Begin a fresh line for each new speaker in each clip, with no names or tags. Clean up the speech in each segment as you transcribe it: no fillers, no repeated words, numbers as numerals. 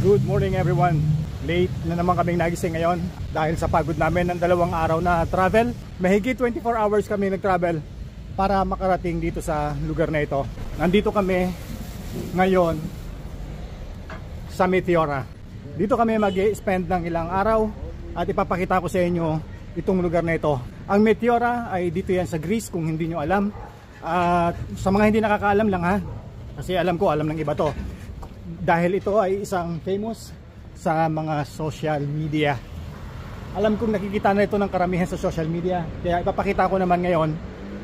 Good morning everyone. Late na naman kaming nagising ngayon dahil sa pagod namin ng 2 araw na travel. Mahigit 24 hours kami nag-travel para makarating dito sa lugar na ito. Nandito kami ngayon sa Meteora. Dito kami mag-spend ng ilang araw at ipapakita ko sa inyo itong lugar na ito. Ang Meteora ay dito yan sa Greece kung hindi nyo alam. At sa mga hindi nakakaalam lang ha, kasi alam ng iba to. Dahil ito ay isang famous sa mga social media. Alam kong nakikita na ito ng karamihan sa social media. Kaya ipapakita ko naman ngayon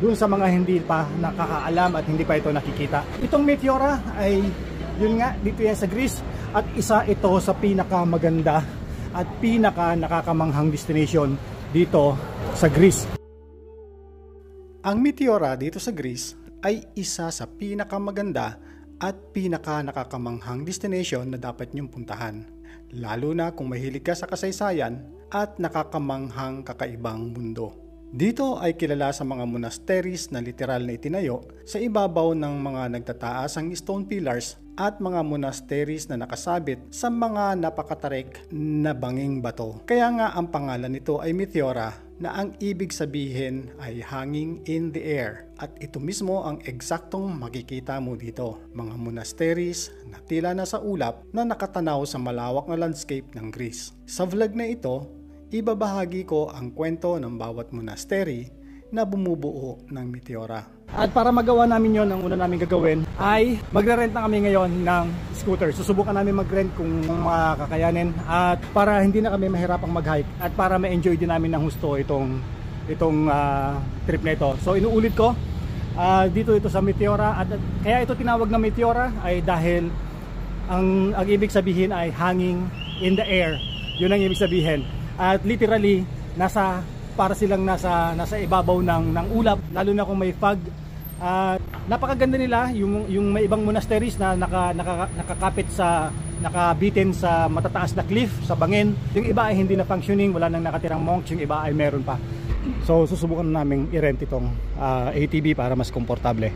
dun sa mga hindi pa nakakaalam at hindi pa ito nakikita. Itong Meteora ay yun nga dito yan sa Greece. At isa ito sa pinakamaganda at pinaka nakakamanghang destination dito sa Greece. Ang Meteora dito sa Greece ay isa sa pinakamaganda at pinaka nakakamanghang destination na dapat niyong puntahan. Lalo na kung mahilig ka sa kasaysayan at nakakamanghang kakaibang mundo. Dito ay kilala sa mga monasteries na literal na itinayo sa ibabaw ng mga nagtataasang stone pillars at mga monasteries na nakasabit sa mga napakatarik na banging bato. Kaya nga ang pangalan nito ay Meteora na ang ibig sabihin ay hanging in the air. At ito mismo ang eksaktong makikita mo dito. Mga monasteries na tila nasa ulap na nakatanaw sa malawak na landscape ng Greece. Sa vlog na ito, ibabahagi ko ang kwento ng bawat monastery na bumubuo ng Meteora. At para magawa namin yon, ang una namin gagawin ay magre-rent na kami ngayon ng scooter. Susubukan namin mag-rent kung makakayanin at para hindi na kami mahirapang mag-hike at para ma-enjoy din namin ng husto itong trip na ito. So inuulit ko, dito ito sa Meteora at kaya ito tinawag na Meteora ay dahil ang ibig sabihin ay hanging in the air. Yun ang ibig sabihin. At literally para silang nasa ibabaw ng ulap, lalo na kung may fog. Napakaganda nila yung may ibang monasteries na nakakapit nakabitin sa matataas na cliff sa bangin. Yung iba ay hindi na functioning, wala nang nakatirang monks, yung iba ay meron pa. So susubukan namin i-rent itong ATV para mas komportable.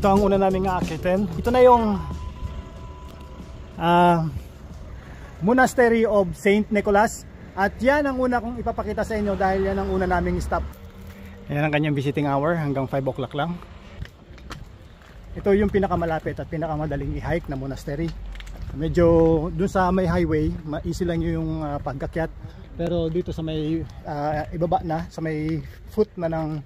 Ito ang una naming aakitin. Ito na yung Monastery of Saint Nicholas. At yan ang una kong ipapakita sa inyo dahil yan ang una naming stop. Yan ang kanyang visiting hour hanggang 5 o'clock lang. Ito yung pinakamalapit at pinakamadaling i-hike na monastery. Medyo dun sa may highway, easy lang yung pagkakyat. Pero dito sa may ibaba na, sa may foot ng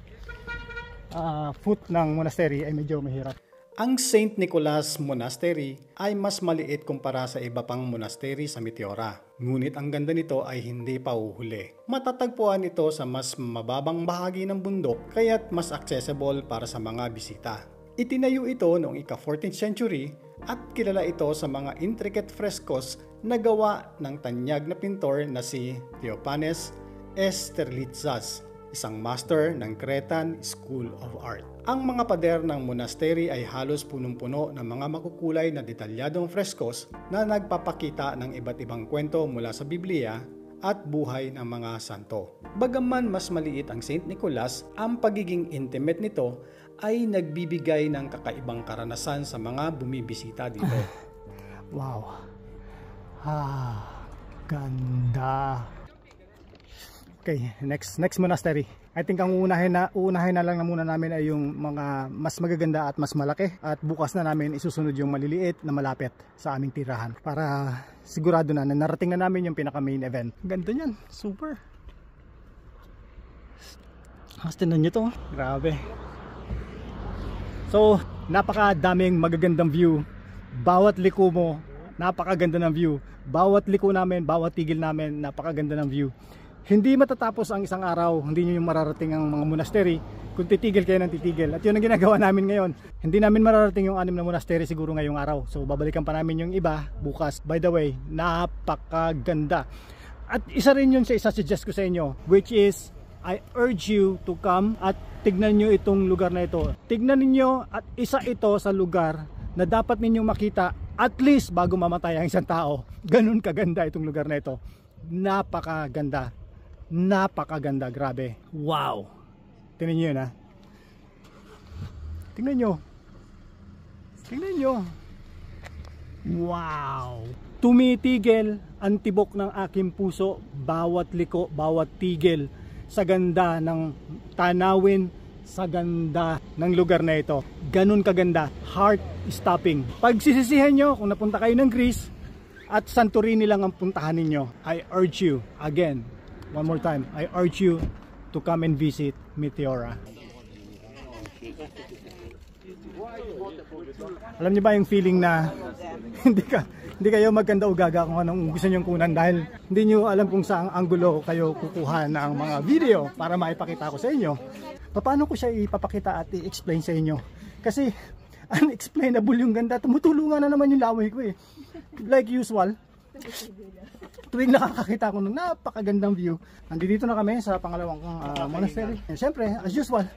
monastery ay medyo mahirap. Ang Saint Nicholas Monastery ay mas maliit kumpara sa iba pang monastery sa Meteora. Ngunit ang ganda nito ay hindi pa uhuli. Matatagpuan ito sa mas mababang bahagi ng bundok kaya't mas accessible para sa mga bisita. Itinayo ito noong ika-14th century at kilala ito sa mga intricate frescoes na gawa ng tanyag na pintor na si Theophanes Sterlitzas, isang master ng Cretan School of Art. Ang mga pader ng monastery ay halos punong-puno ng mga makukulay na detalyadong frescoes na nagpapakita ng iba't ibang kwento mula sa Biblia at buhay ng mga santo. Bagaman mas maliit ang Saint Nicholas, ang pagiging intimate nito ay nagbibigay ng kakaibang karanasan sa mga bumibisita dito. Wow! Ganda! Okay, next monastery. I think ang uunahin na lang muna namin ay yung mga mas magaganda at mas malaki. At bukas na namin isusunod yung maliliit na malapit sa aming tirahan. Para sigurado na narating na namin yung pinaka main event. Ganda niyan, super. Mas tinan nyo to, grabe. So, napakadaming magagandang view. Bawat liko mo napakaganda ng view. Bawat liko namin, bawat tigil namin, napakaganda ng view. Hindi matatapos ang isang araw, hindi nyo yung mararating ang mga monastery kung titigil kayo ng titigil. At yun ang ginagawa namin ngayon. Hindi namin mararating yung 6 na monastery siguro ngayong araw. So babalikan pa namin yung iba bukas. By the way, napakaganda. At isa rin yun sa isa-suggest ko sa inyo, which is I urge you to come at tignan nyo itong lugar na ito. Tignan ninyo at isa ito sa lugar na dapat ninyong makita at least bago mamatay ang isang tao. Ganun kaganda itong lugar na ito. Napakaganda. Napakaganda, grabe. Wow. Tingnan nyo yun, ha. Tingnan nyo. Tingnan nyo. Wow. Tumitigil ang tibok ng aking puso, bawat liko, bawat tigil sa ganda ng tanawin, sa ganda ng lugar na ito. Ganun kaganda, heart stopping. Pag sisisihan nyo kung napunta kayo ng Greece at Santorini lang ang puntahan ninyo, I urge you, again, one more time, I urge you to come and visit Meteora. Alam niyo ba yung feeling na hindi kayo magkanda ugaga kung anong gusto nyong kunan dahil hindi nyo alam kung saang anggulo kayo kukuha ng mga video para maipakita ko sa inyo. Paano ko siya ipapakita at i-explain sa inyo? Kasi unexplainable yung ganda. Tumutulungan na naman yung laway ko eh. Like usual, tuwing nakakakita ko ng napakagandang view, nandito na kami sa pangalawang monastery. Siyempre, as usual,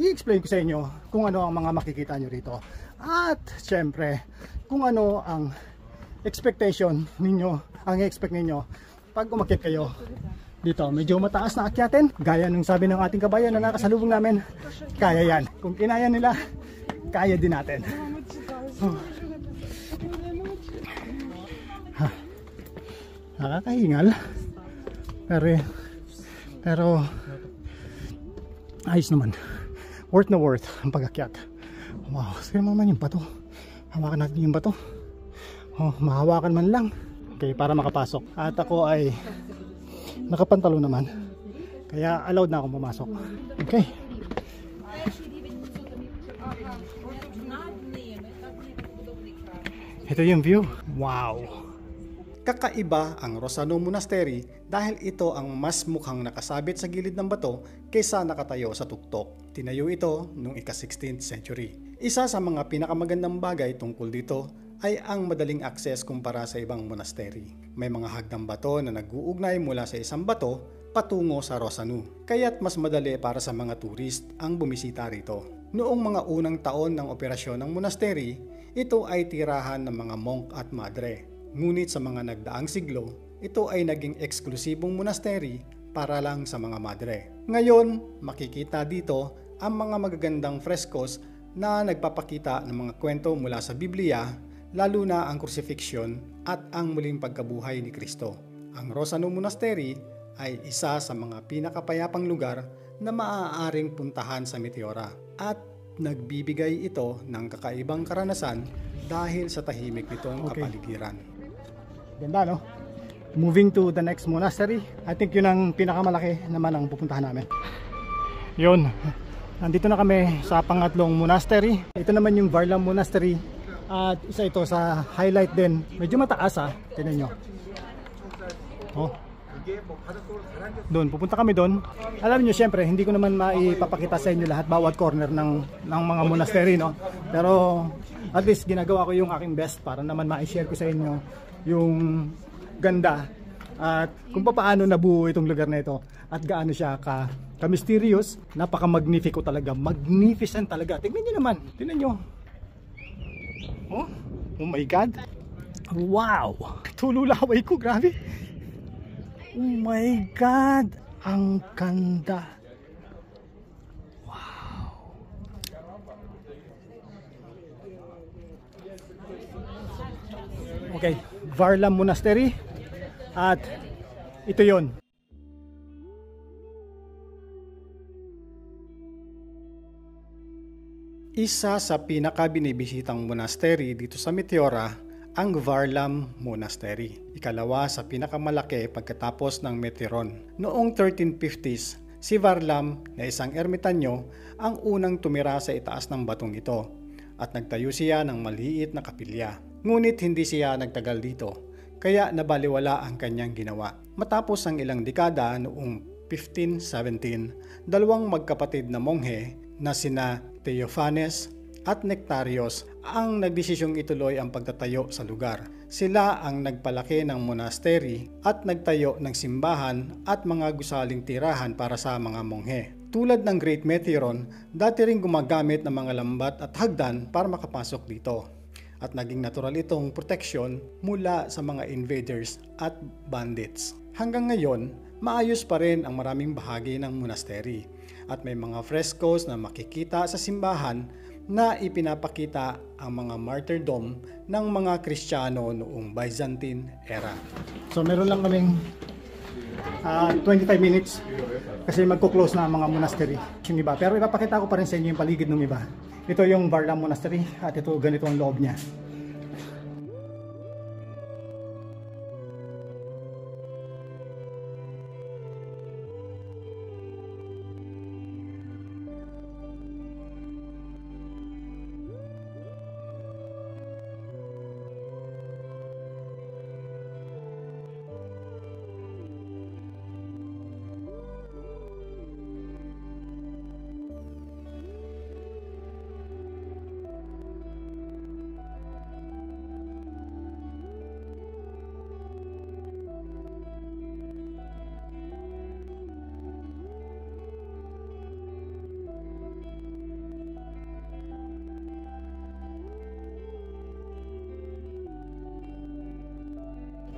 i-explain ko sa inyo kung ano ang mga makikita nyo rito. At siyempre, kung ano ang expectation ninyo, ang expect ninyo pag umakyat kayo dito. Medyo mataas na akyatin, gaya ng sabi ng ating kabayan na nakasalubong namin. Kaya yan. Kung kinaya nila, kaya din natin. Nakakahingal, pero ayos naman. Worth na worth ang pag-akyat. Wow, sige naman yung bato. Hawakan natin yung bato. Mahawakan man lang. Okay, para makapasok. At ako ay nakapantalo naman, kaya allowed na akong pumasok. Okay. Ito yung view. Wow. Kakaiba ang Rosano Monastery dahil ito ang mas mukhang nakasabit sa gilid ng bato kaysa nakatayo sa tuktok. Tinayo ito noong ika-16th century. Isa sa mga pinakamagandang bagay tungkol dito ay ang madaling akses kumpara sa ibang monastery. May mga hagdang bato na nag-uugnay mula sa isang bato patungo sa Rosano, kaya't mas madali para sa mga turist ang bumisita rito. Noong mga unang taon ng operasyon ng monastery, ito ay tirahan ng mga monk at madre. Ngunit sa mga nagdaang siglo, ito ay naging eksklusibong monastery para lang sa mga madre. Ngayon, makikita dito ang mga magagandang frescoes na nagpapakita ng mga kwento mula sa Biblia, lalo na ang crucifixion at ang muling pagkabuhay ni Kristo. Ang Rosano Monastery ay isa sa mga pinakapayapang lugar na maaaring puntahan sa Meteora at nagbibigay ito ng kakaibang karanasan dahil sa tahimik nitong kapaligiran. Ganda, no? Moving to the next monastery. I think yun ang pinakamalaki naman ang pupuntahan namin. Yun, nandito na kami sa pangatlong monastery. Ito naman yung Varlam Monastery. At isa ito sa highlight din. Medyo mataas, ha. Tignan nyo. Oh. Doon, pupunta kami doon. Alam niyo, syempre, hindi ko naman maipapakita sa inyo lahat bawat corner ng mga monastery, no? Pero at least ginagawa ko yung aking best para naman ma-share ko sa inyo yung ganda at kung paano nabuo itong lugar na ito at gaano siya ka-mysterious. Napaka-magnifico talaga. Magnificent talaga. Tingnan niyo naman. Tingnan niyo. Oh my God. Wow. Tululaway ko. Grabe. Oh my God. Ang ganda. Wow. Okay. Varlam Monastery. At ito yon. Isa sa pinaka-binibisitang monastery dito sa Meteora ang Varlam Monastery. Ikalawa sa pinakamalaki pagkatapos ng Meteoron. Noong 1350s, si Varlam na isang ermitanyo ang unang tumira sa itaas ng batong ito at nagtayo siya ng maliit na kapilya.
Ngunit hindi siya nagtagal dito, kaya nabaliwala ang kanyang ginawa. Matapos ang ilang dekada noong 1517, dalawang magkapatid na monghe na sina Theophanes at Nectarios ang nagdesisyong ituloy ang pagtatayo sa lugar. Sila ang nagpalaki ng monastery at nagtayo ng simbahan at mga gusaling tirahan para sa mga monghe. Tulad ng Great Meteoron, dati ring gumagamit ng mga lambat at hagdan para makapasok dito. At naging natural itong proteksyon mula sa mga invaders at bandits. Hanggang ngayon, maayos pa rin ang maraming bahagi ng monastery at may mga frescoes na makikita sa simbahan na ipinapakita ang mga martyrdom ng mga Kristiyano noong Byzantine era.
So meron lang kaming 25 minutes kasi magko-close na ang mga monastery yung iba. Pero ipapakita ko pa rin sa inyo yung paligid ng iba. Ito yung Varlam Monastery at ito ganito ang loob niya.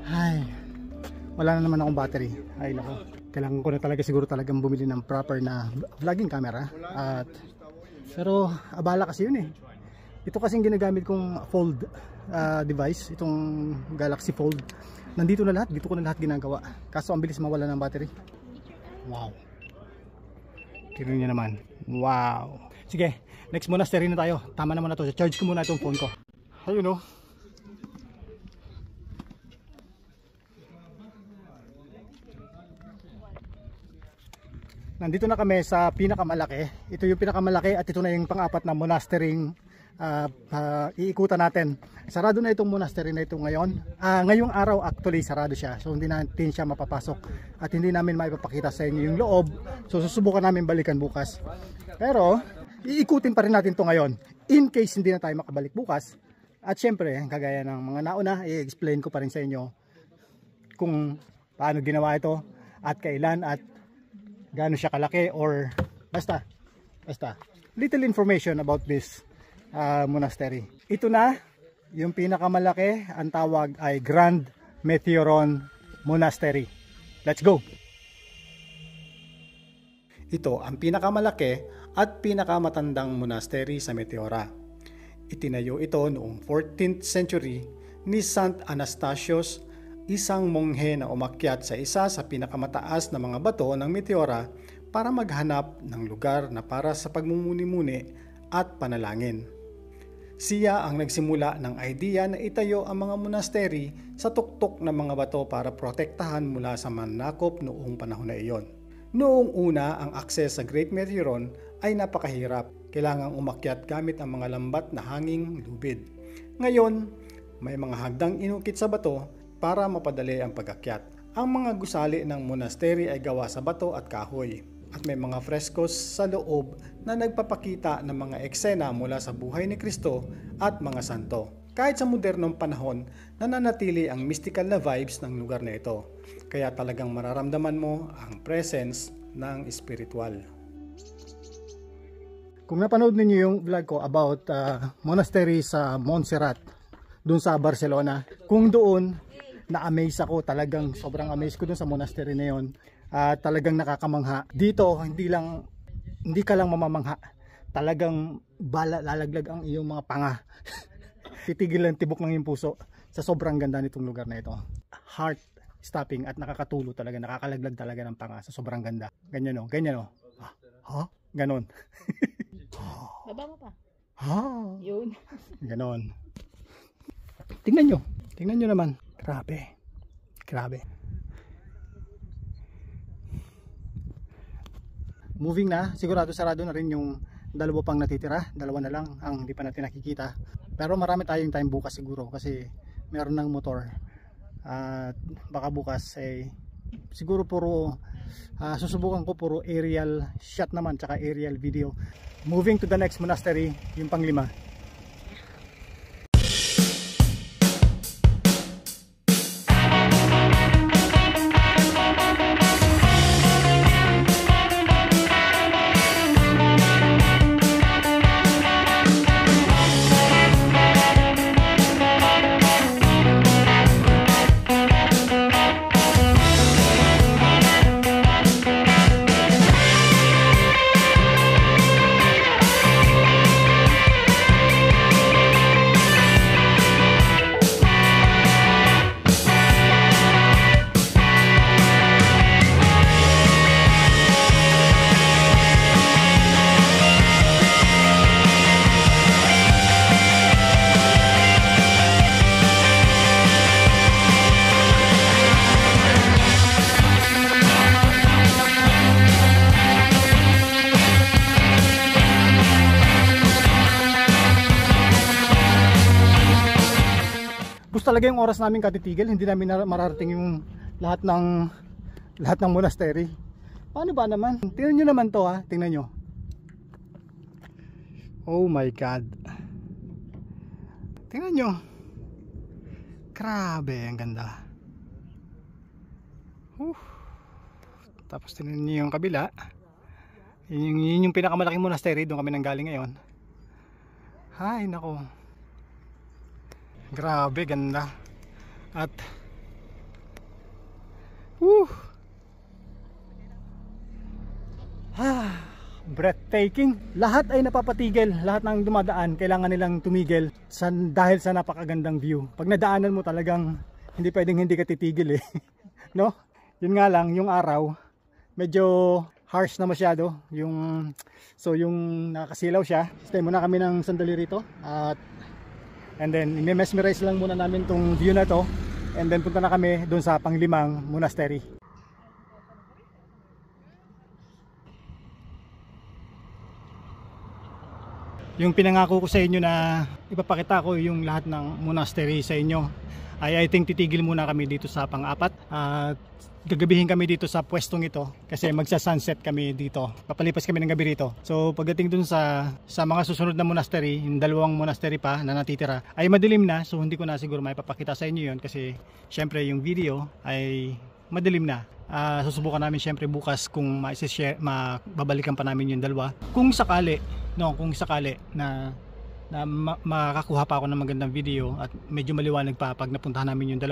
Ay, wala na naman akong battery. Ay nako, kailangan ko na talaga siguro talagang bumili ng proper na vlogging camera. Pero abala kasi yun eh. Ito kasing ginagamit kong fold device, itong Galaxy Fold. Nandito na lahat, dito ko na lahat ginagawa. Kaso ang bilis mawala ng battery. Wow. Tingnan niyo naman. Wow. Sige, next monastery na tayo. Tama naman na to. Charge ko muna itong phone ko. Ayun oh. Nandito na kami sa pinakamalaki. Ito yung pinakamalaki at ito na yung pang-apat na monastery iikutan natin. Sarado na itong monastery na ito ngayon. Ngayong araw actually sarado siya. So hindi natin siya mapapasok at hindi namin maipapakita sa inyo yung loob. So susubukan namin balikan bukas. Pero iikutin pa rin natin to ngayon in case hindi na tayo makabalik bukas. At syempre, kagaya ng mga nauna, i-explain ko pa rin sa inyo kung paano ginawa ito at kailan at gaano siya kalaki or basta little information about this monastery. Ito na yung pinakamalaki, ang tawag ay Grand Meteoron Monastery. Let's go!
Ito ang pinakamalaki at pinakamatandang monastery sa Meteora. Itinayo ito noong 14th century ni Saint Anastasios, isang monghe na umakyat sa isa sa pinakamataas na mga bato ng Meteora para maghanap ng lugar na para sa pagmumuni-muni at panalangin. Siya ang nagsimula ng idea na itayo ang mga monastery sa tuktok ng mga bato para protektahan mula sa mananakop noong panahon na iyon. Noong una, ang akses sa Great Meteoron ay napakahirap. Kailangang umakyat gamit ang mga lambat na hanging lubid. Ngayon, may mga hagdang inukit sa bato para mapadali ang pag-akyat. Ang mga gusali ng monastery ay gawa sa bato at kahoy. At may mga frescoes sa loob na nagpapakita ng mga eksena mula sa buhay ni Kristo at mga santo. Kahit sa modernong panahon, nananatili ang mystical na vibes ng lugar na ito. Kaya talagang mararamdaman mo ang presence ng spiritual.
Kung napanood ninyo yung vlog ko about monastery sa Montserrat, dun sa Barcelona, kung doon na-amaze ako, talagang sobrang amaze ko dun sa monastery na yun. Talagang nakakamangha. Dito, hindi ka lang mamamangha. Talagang lalaglag ang iyong mga panga. Titigil lang tibok ng iyong puso sa sobrang ganda nitong lugar na ito. Heart stopping at nakakatulo talaga, nakakalaglag talaga ng panga sa sobrang ganda. Ganyan o, ganyan o. Ha? Ganon.
Baba mo pa.
Ha?
Yun.
Ganon. Tingnan nyo naman. Grabe. Grabe. Moving na, sigurado sarado na rin yung dalawa pang natitira. Dalawa na lang ang hindi pa natin nakikita. Pero marami tayong time bukas siguro kasi meron ng motor. At baka bukas siguro puro susubukan ko puro aerial shot naman, tsaka aerial video. Moving to the next monastery, yung pang-5. Talaga yung oras namin katitigil, hindi namin mararating yung lahat ng monastery. Paano ba naman? Tingnan nyo naman to ha, tingnan nyo. Oh my god. Tingnan nyo. Grabe, ang ganda. Tapos tingnan nyo yung kabila. Yun yung pinakamalaking monastery, doon kami nanggaling ngayon. Hay nako. Grabe, ganda. At breathtaking. Lahat ay napapatigil. Lahat ng dumadaan kailangan nilang tumigil dahil sa napakagandang view. Pag nadaanan mo talagang hindi pwedeng hindi ka titigil no? Yun nga lang, yung araw medyo harsh na masyado. So yung nakakasilaw siya. Stay muna kami ng sandali rito. And then i-mesmerize lang muna namin tong view na to. And then punta na kami doon sa pang-5 monastery. Yung pinangako ko sa inyo na ipapakita ko yung lahat ng monastery sa inyo, I think titigil muna kami dito sa pang-4. At gagabihin kami dito sa pwestong ito kasi magsa-sunset kami dito. Papalipas kami ng gabi rito. So pagdating dun sa mga susunod na monastery, yung 2 monastery pa na natitira, ay madilim na. So hindi ko na siguro maipapakita sa inyo yun kasi syempre yung video ay madilim na. Susubukan namin syempre bukas kung babalikan pa namin yung 2. Kung sakali na makakuha pa ako ng magandang video at medyo maliwanag pa pag napuntahan namin yung 2,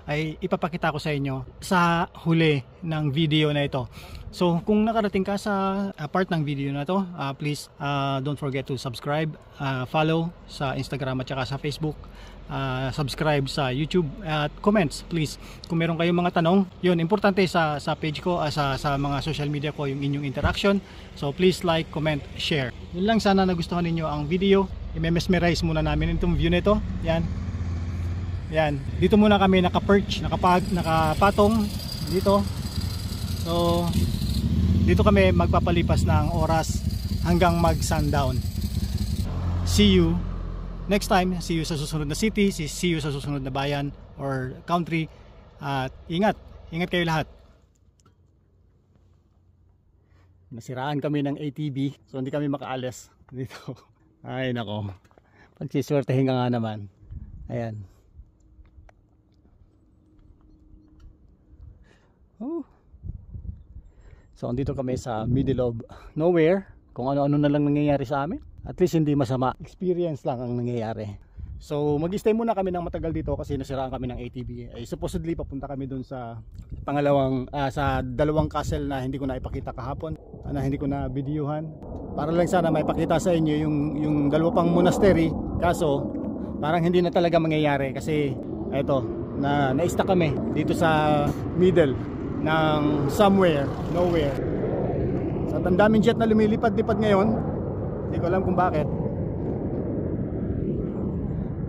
ay ipapakita ko sa inyo sa huli ng video na ito. So kung nakarating ka sa part ng video na to, please don't forget to subscribe, follow sa Instagram at saka sa Facebook, subscribe sa YouTube at comments please. Kung meron kayong mga tanong, yun importante sa page ko, sa mga social media ko, yung inyong interaction. So please like, comment, share. Yun lang, sana nagustuhan ninyo ang video. I-mesmerize muna namin itong view nito. Yan. Dito muna kami nakapatong dito. So dito kami magpapalipas ng oras hanggang mag-sundown. See you next time. See you sa susunod na city, see you sa susunod na bayan or country. At ingat kayo lahat. Nasiraan kami ng ATV, so hindi kami makaalis dito. Ay nako, pagsiswertehin ka nga naman. Ayan. So andito kami sa middle of nowhere. Kung ano-ano na lang nangyayari sa amin, at least hindi masama. Experience lang ang nangyayari. So mag-stay muna kami ng matagal dito kasi nasiraan kami ng ATV. Supposedly papunta kami dun sa sa 2 castle na hindi ko na ipakita kahapon, na hindi ko na videohan, para lang sana maipakita sa inyo yung 2 pang monastery. Kaso parang hindi na talaga mangyayari kasi eto, na-stuck kami dito sa middle ng somewhere, nowhere. So ang daming jet na lumilipad-lipad ngayon. Hindi ko alam kung bakit.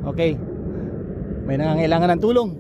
Okay, may nangangailangan ng tulong.